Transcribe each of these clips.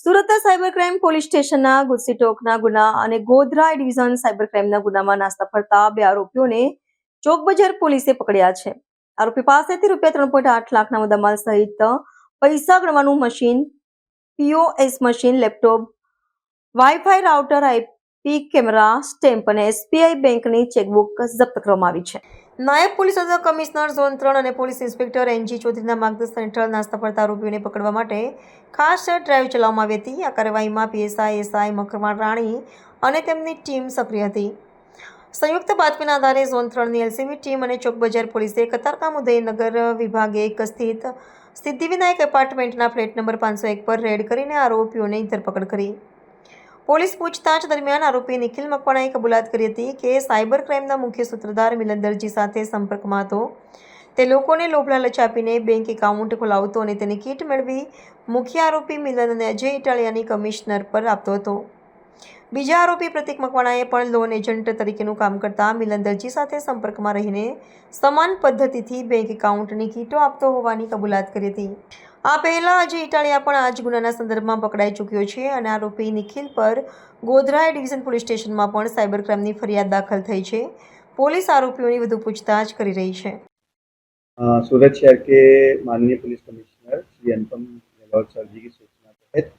સુરતના cyber crime police સ્ટેશનના ગુસ્સીટોકના ગુના અને ગોધરા ડિવિઝન સાયબર ક્રાઇમના ગુનામાં નાસ્તા ફરતા બે આરોપીઓને ચોકબજાર પોલીસે પકડ્યા છે. આરોપી પાસેથી ₹3.8 લાખના મુદ્દામાલ સહિત પૈસા ગણવાનું machine, POS machine, laptop, wifi router, IP camera, stamp અને એસબીઆઈ બેંકની ચેકબુક જપ્ત કરવામાં આવી છે. નાયબ પોલીસ અધિક કમિશનર ઝોન 3 અને પોલીસ ઇન્સ્પેક્ટર એનજી ચૌધરીના માર્ગદર્શન હેઠળ નાસ્તા ફરતા આરોપીઓને પકડવા માટે ખાસ ડ્રાઈવ ચલાવવામાં આવી હતી. આ કાર્યવાહીમાં પીએસઆઈ એસઆઈ મકરમાળ રાણી અને તેમની ટીમ સક્રિય હતી. સંયુક્ત બાતમીના આધારે ઝોન 3ની એલસીબી ટીમ અને ચોકબજાર પોલીસે કતારગામ ઉદયનગર વિભાગ 1 સ્થિત સિદ્ધિવિનાયક એપાર્ટમેન્ટના ફ્લેટ નંબર 501 પર રેડ કરીને આરોપીઓની ધરપકડ કરી. પોલીસ પૂછતાછ દરમિયાન આરોપી નિખિલ મકવાણાએ કબૂલાત કરી હતી કે સાયબર ક્રાઇમના મુખ્ય સૂત્રધાર મિલન દરજી સાથે સંપર્કમાં હતો. તે લોકોને લોભ લાલચ આપીને બેંક એકાઉન્ટ ખોલાવતો અને તેની કીટ મેળવી મુખ્ય આરોપી મિલન અને અજય ઇટાલિયાની કમિશનર પર આપતો હતો. બીજા આરોપી પ્રતિક મકવાણાએ પણ લોન એજન્ટ તરીકેનું કામ કરતા મિલન દરજી સાથે સંપર્કમાં રહીને સમાન પદ્ધતિથી બેંક એકાઉન્ટની કીટો આપતો હોવાની કબૂલાત કરી હતી. આ પહેલા અજય ઇટાલિયા પણ આ જ ગુનાના સંદર્ભમાં પકડાઈ ચૂક્યો છે અને આરોપી નિખિલ પર ગોધરા ડિવિઝન પોલીસ સ્ટેશનમાં પણ સાયબર ક્રાઇમની ફરિયાદ દાખલ થઈ છે. પોલીસ આરોપીઓની વધુ પૂછતાછ કરી રહી છે. सूरत शहर के माननीय police commissioner Shri Anupam Gehlot sir जी की सूचना तहत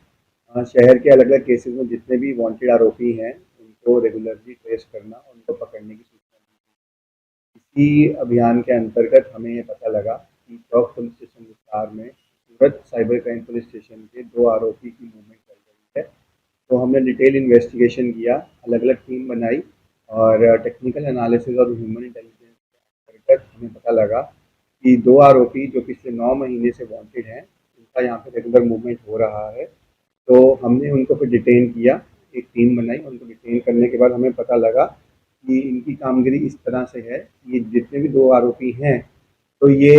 शहर के अलग अलग केसेस में जितने भी वांटेड आरोपी हैं उनको रेगुलरली ट्रेस करना, उनको पकड़ने की सूचना दी। इसी अभियान के अंतर्गत हमें ये पता लगा कि चौक पुलिस स्टेशन विस्तार में सूरत साइबर क्राइम पुलिस स्टेशन के 2 आरोपी की मूवमेंट चल रही है। तो हमने डिटेल इन्वेस्टिगेशन किया, अलग अलग टीम बनाई और टेक्निकल एनालिसिस और ह्यूमन इंटेलिजेंस के अंतर्गत हमें पता लगा कि 2 आरोपी जो पिछले 9 महीने से वांटेड हैं, उनका यहाँ पे रेगुलर मूवमेंट हो रहा है। तो हमने उनको फिर डिटेन किया, एक टीम बनाई। उनको डिटेन करने के बाद हमें पता लगा कि इनकी कामगिरी इस तरह से है, ये जितने भी 2 आरोपी हैं, तो ये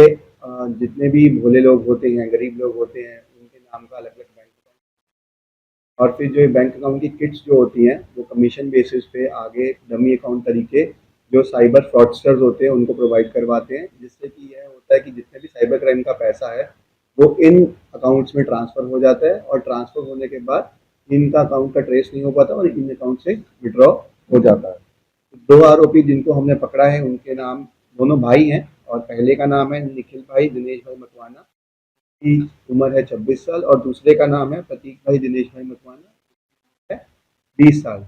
जितने भी भोले लोग होते हैं, गरीब लोग होते हैं, उनके नाम का अलग अलग बैंक अकाउंट और फिर जो बैंक अकाउंट की किट्स जो होती हैं वो कमीशन बेसिस पे आगे डमी अकाउंट तरीके जो साइबर फ्रॉडस्टर्स होते हैं उनको प्रोवाइड करवाते हैं, जिससे कि यह होता है कि जितने भी साइबर क्राइम का पैसा है वो इन अकाउंट्स में ट्रांसफ़र हो जाता है और ट्रांसफ़र होने के बाद इनका अकाउंट का ट्रेस नहीं हो पाता और इन अकाउंट से विड्रॉ हो जाता है। 2 आरोपी जिनको हमने पकड़ा है उनके नाम, दोनों भाई हैं और पहले का नाम है निखिल भाई दिनेश भाई मकवाना, की उम्र है 26 साल और दूसरे का नाम है प्रतीक भाई दिनेश भाई मकवाना है 20 साल।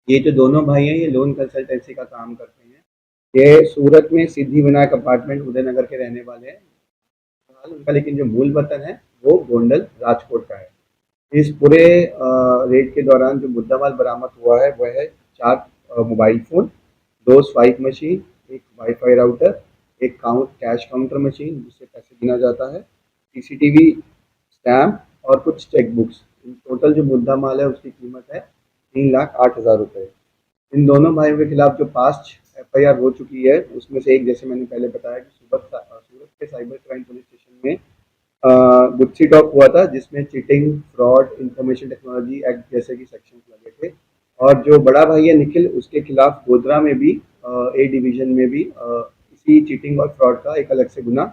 ये जो दोनों भाई हैं ये लोन कंसल्टेंसी का काम करते हैं। ये सूरत में सिद्धि विनायक अपार्टमेंट उदयनगर के रहने वाले हैं उनका, लेकिन जो मूल वतन है वो गोंडल राजकोट का है। इस पूरे रेड के दौरान जो मुद्दामाल बरामद हुआ है वह है 4 mobile phone, 2 swipe machine, 1 wifi router, एक कैश काउंटर मशीन जिससे पैसे गिना जाता है, सीसीटीवी, स्टैम्प और कुछ चेक बुक्स। टोटल जो मुद्दा माल है उसकी कीमत है 3,08,000 रुपये। इन दोनों भाइयों के खिलाफ जो पास्ट एफआईआर हो चुकी है उसमें से एक, जैसे मैंने पहले बताया कि सूरत के साइबर क्राइम पुलिस स्टेशन में गुच्ची टॉक हुआ था जिसमें cheating, fraud, information technology act जैसे कि सेक्शन लगे थे। और जो बड़ा भाई है निखिल, उसके खिलाफ गोधरा में भी ए डिवीज़न में भी इसी चीटिंग और फ्रॉड का एक अलग से गुना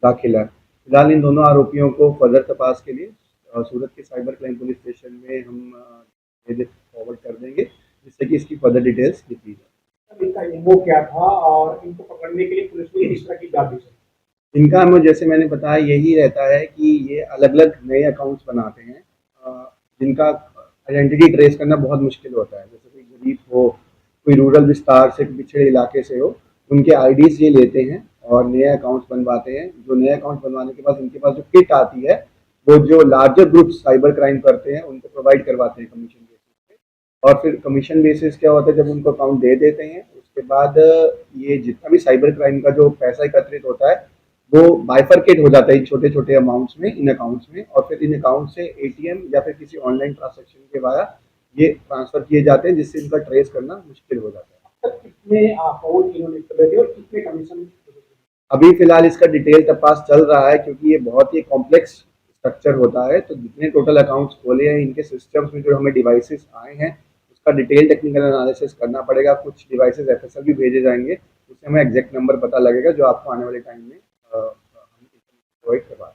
दाखिल है। फिलहाल इन दोनों आरोपियों को फर्दर तपास के लिए सूरत के साइबर क्राइम पुलिस स्टेशन में हम फॉरवर्ड कर देंगे, जिससे कि इसकी फर्दर डिटेल्स लिखी जाए। इनका एमओ क्या था और इनको पकड़ने के लिए पुलिस ने किस तरह की दादी है? इनका एमओ जैसे मैंने बताया यही रहता है कि ये अलग अलग नए अकाउंट्स बनाते हैं जिनका आइडेंटिटी ट्रेस करना बहुत मुश्किल होता है। जैसे कोई गरीब हो, कोई रूरल विस्तार से, पिछड़े इलाके से हो, उनके आईडीज़ ये लेते हैं और नए अकाउंट्स बनवाते हैं। जो नए अकाउंट बनवाने के बाद इनके पास जो किट आती है वो जो लार्जर ग्रुप साइबर क्राइम करते हैं उनको प्रोवाइड करवाते हैं कमीशन बेसिस पे। और फिर कमीशन बेसिस क्या होता है, जब उनको अकाउंट दे देते हैं उसके बाद ये जितना भी साइबर क्राइम का जो पैसा एकत्रित होता है वो बाइफरकेट हो जाता है छोटे छोटे अमाउंट्स में, इन अकाउंट्स में, और फिर इन अकाउंट से एटीएम या फिर किसी ऑनलाइन ट्रांजेक्शन के द्वारा ये ट्रांसफ़र किए जाते हैं, जिससे इनका ट्रेस करना मुश्किल हो जाता है। कितने अकाउंट इन्होंने करे और कितने कमीशन? अभी फिलहाल इसका डिटेल तपास चल रहा है क्योंकि ये बहुत ही कॉम्प्लेक्स स्ट्रक्चर होता है। तो जितने टोटल अकाउंट्स खोले हैं इनके सिस्टम्स में जो हमें डिवाइसेस आए हैं उसका डिटेल टेक्निकल एनालिसिस करना पड़ेगा। कुछ डिवाइसेस एफएसएल भी भेजे जाएंगे, उससे हमें एग्जैक्ट नंबर पता लगेगा जो आपको आने वाले टाइम में हम प्रोवाइड करवा